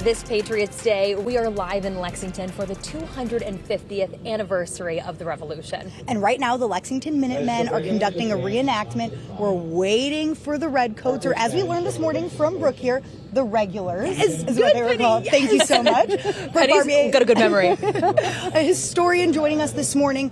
this Patriots Day, we are live in Lexington for the 250th anniversary of the Revolution. And right now, the Lexington Minutemen are conducting a reenactment. We're waiting for the Redcoats, or as we learned this morning from Brooke here, the regulars is what they were called. Yes. Thank you so much. Brooke Barbier, got a good memory. A historian joining us this morning.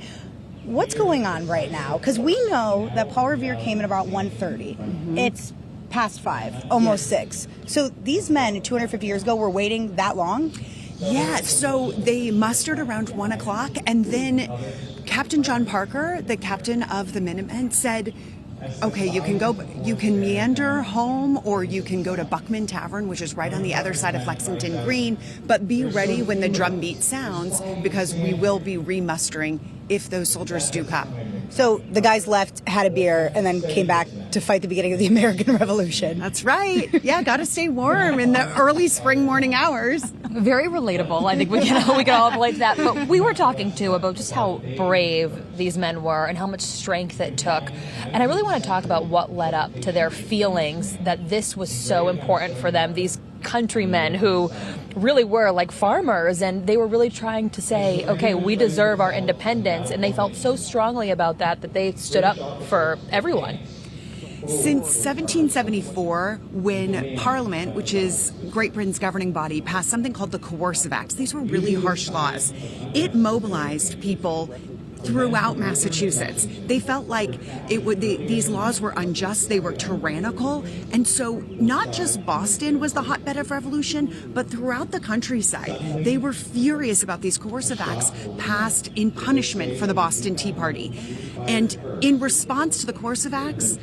What's going on right now? Because we know that Paul Revere came at about 1:30. It's past 5, almost 6. So these men 250 years ago were waiting that long? Yeah, so they mustered around 1 o'clock, and then Captain John Parker, the captain of the Minutemen, said, okay, you can meander home, or you can go to Buckman Tavern, which is right on the other side of Lexington Green, but be ready when the drum beat sounds, because we will be remustering if those soldiers do come. So the guys left, had a beer, and then came back to fight the beginning of the American Revolution. That's right. Yeah, got to stay warm in the early spring morning hours. Very relatable. I think we can all relate to that. But we were talking, too, about just how brave these men were and how much strength it took. And I really want to talk about what led up to their feelings that this was so important for them, these countrymen who really were like farmers, and they were really trying to say, okay, we deserve our independence. And they felt so strongly about that they stood up for everyone. Since 1774, when Parliament, which is Great Britain's governing body, passed something called the Coercive Acts, these were really harsh laws. It mobilized people throughout Massachusetts. They felt like these laws were unjust, they were tyrannical, and so not just Boston was the hotbed of revolution, but throughout the countryside. They were furious about these coercive acts passed in punishment for the Boston Tea Party. And in response to the coercive acts,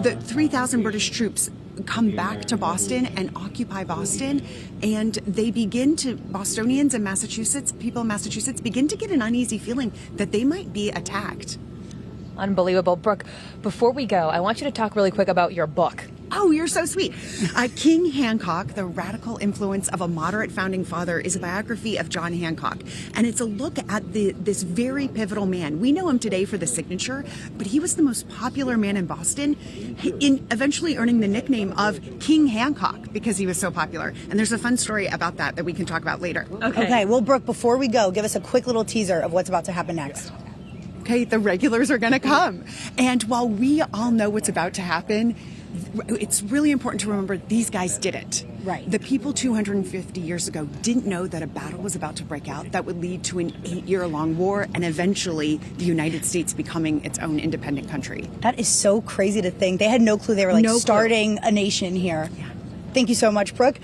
the 3,000 British troops come back to Boston and occupy Boston, and Bostonians and people in Massachusetts begin to get an uneasy feeling that they might be attacked. Unbelievable. Brooke, before we go, I want you to talk really quick about your book. Oh, you're so sweet. King Hancock, The Radical Influence of a Moderate Founding Father, is a biography of John Hancock. And it's a look at this very pivotal man. We know him today for the signature, but he was the most popular man in Boston, in eventually earning the nickname of King Hancock because he was so popular. And there's a fun story about that we can talk about later. Okay, well, Brooke, before we go, give us a quick little teaser of what's about to happen next. Okay, the regulars are going to come. And while we all know what's about to happen, it's really important to remember these guys didn't. Right. The people 250 years ago didn't know that a battle was about to break out that would lead to an 8-year-long war and eventually the United States becoming its own independent country. That is so crazy to think. They had no clue they were starting a nation here. Yeah. Thank you so much, Brooke.